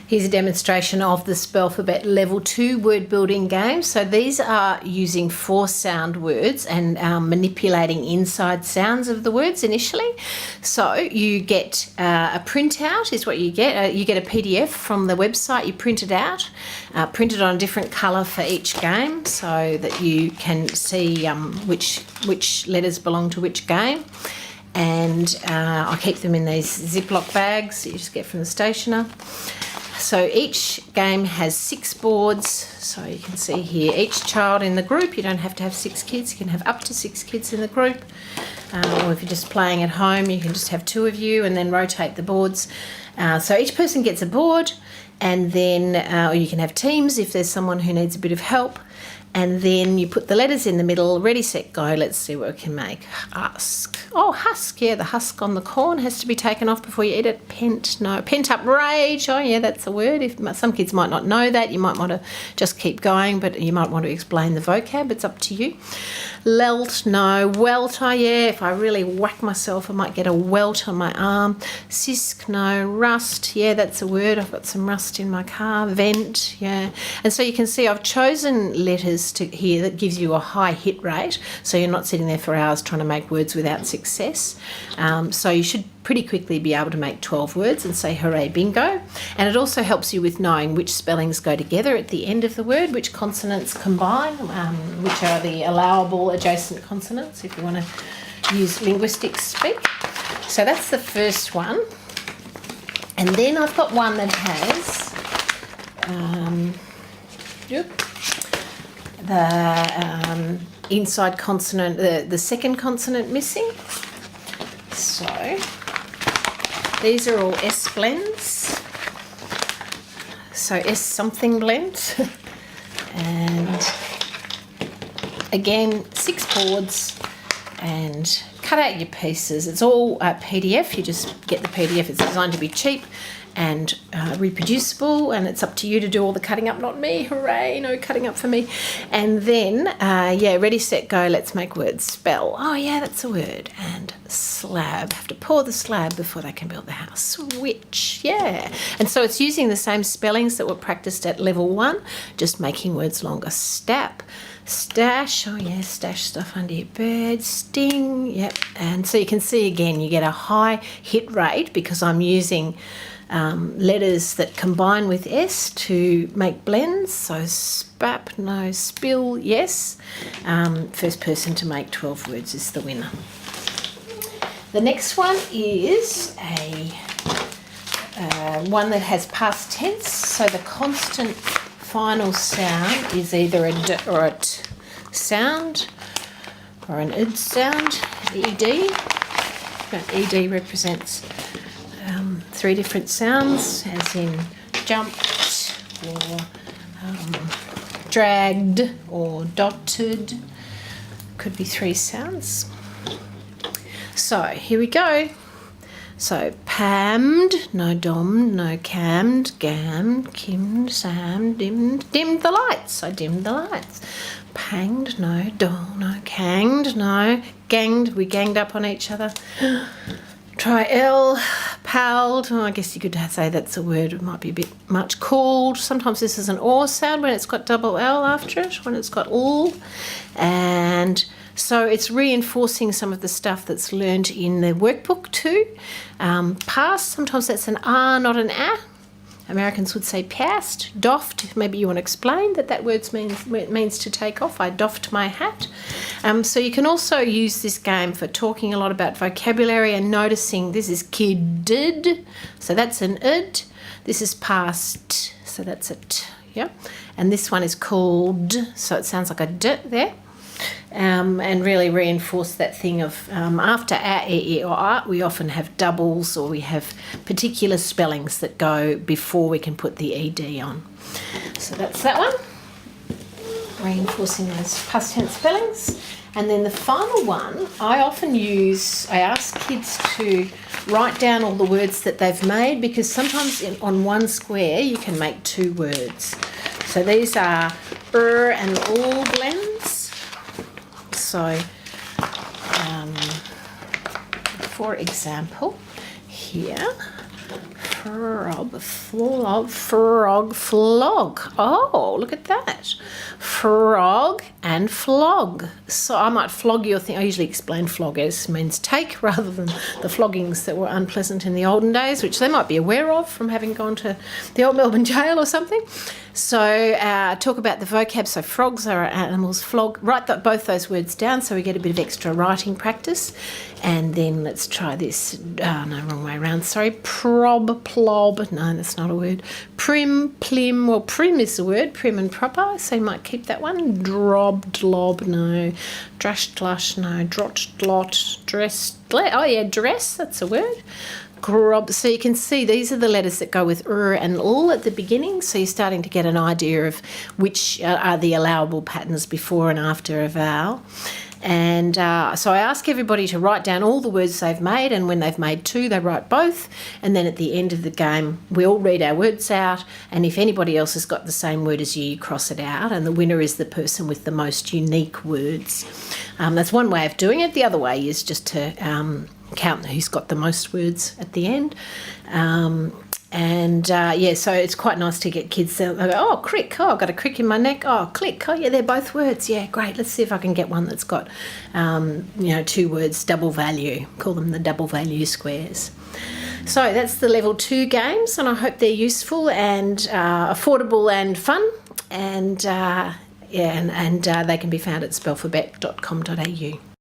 Here's a demonstration of the Spelfabet Level 2 word building game. So these are using 4 sound words and manipulating inside sounds of the words initially. So you get a printout is what you get. You get a PDF from the website. You print it out, print it on a different colour for each game so that you can see which letters belong to which game. And I keep them in these Ziploc bags that you just get from the stationer. So each game has 6 boards, so you can see here each child in the group. You don't have to have 6 kids, you can have up to 6 kids in the group. Or if you're just playing at home, you can just have 2 of you and then rotate the boards. So each person gets a board, and then or you can have teams if there's someone who needs a bit of help. And then you put the letters in the middle. Ready, set, go. Let's see what we can make. Husk. Oh, husk. Yeah, the husk on the corn has to be taken off before you eat it. Pent up rage. Oh, yeah, that's a word. Some kids might not know that. You might want to just keep going, but you might want to explain the vocab. It's up to you. Lelt. No. Welt. Oh, yeah, if I really whack myself, I might get a welt on my arm. Sisk. No. Rust. Yeah, that's a word. I've got some rust in my car. Vent. Yeah. And so you can see I've chosen letters to here that gives you a high hit rate, so you're not sitting there for hours trying to make words without success. So you should pretty quickly be able to make 12 words and say hooray bingo. And it also helps you with knowing which spellings go together at the end of the word, which consonants combine, which are the allowable adjacent consonants if you want to use linguistic speak. So that's the first one. And then I've got one that has the inside consonant, the second consonant missing. So these are all S blends. So S something blends. And again, 6 boards, and cut out your pieces. It's all PDF. You just get the PDF. It's designed to be cheap and reproducible, and it's up to you to do all the cutting up, not me. Hooray, no cutting up for me. And then yeah, ready, set, go. Let's make words. Spell. Oh yeah, that's a word. And slab. Have to pour the slab before they can build the house. Switch. Yeah. And so it's using the same spellings that were practiced at level 1, just making words longer. Stap. Stash. Oh yeah, stash stuff under your bed. Sting. Yep. And so you can see again, you get a high hit rate because I'm using letters that combine with S to make blends. So spap, no. Spill, yes. First person to make 12 words is the winner. The next one is a one that has past tense. So the constant final sound is either a D or a T sound, or an id sound, ED. ED represents 3 different sounds, as in jumped, or dragged, or dotted. Could be 3 sounds. So here we go. So pammed, no dommed, no cammed, gammed, kimmed, sammed, dimmed the lights. I dimmed the lights. Panged, no. Dong, no. Canged, no. Ganged, we ganged up on each other. Try L. Palled, I guess you could say that's a word. It might be a bit much. Called. Sometimes this is an or sound when it's got double L after it, when it's got all. And so it's reinforcing some of the stuff that's learned in the workbook too. Past, sometimes that's an R, not an A. Americans would say passed. Doffed, maybe you want to explain that word means to take off. I doffed my hat. So you can also use this game for talking a lot about vocabulary and noticing. This is kidded, so that's an id. This is past, so that's a t. Yeah, and this one is called, so it sounds like a d there. And really reinforce that thing of after a, e, or a, we often have doubles, or we have particular spellings that go before we can put the ed on. So that's that one, reinforcing those past tense spellings. And then the final one, I ask kids to write down all the words that they've made, because sometimes on one square you can make 2 words. So these are and all blends. So, for example, here, frog, flog. Oh, look at that. Frog and flog. So I might flog your thing. I usually explain flog as means take rather than the floggings that were unpleasant in the olden days, which they might be aware of from having gone to the old Melbourne jail or something. So talk about the vocab. So frogs are animals, flog. Write both those words down so we get a bit of extra writing practice. And then let's try this. No, wrong way around. Sorry. Prob, plob. No, that's not a word. Prim, plim. Well, prim is the word. Prim and proper. So you might keep that one. Drob, dlob. No. Drush, dlush. No. Drot, dlot. Dress. Oh, yeah, dress. That's a word. Grob. So you can see these are the letters that go with and l at the beginning. So you're starting to get an idea of which are the allowable patterns before and after a vowel. And so I ask everybody to write down all the words they've made, and when they've made two, they write both. And then at the end of the game, we all read our words out, and if anybody else has got the same word as you, you cross it out, and the winner is the person with the most unique words. That's one way of doing it. The other way is just to count who's got the most words at the end. So it's quite nice to get kids to go, oh, crick, oh, I've got a crick in my neck, oh, click, oh, yeah, they're both words, yeah, great, let's see if I can get one that's got, two words, double value, call them the double value squares. So that's the level 2 games, and I hope they're useful and affordable and fun, and they can be found at spelfabet.com.au.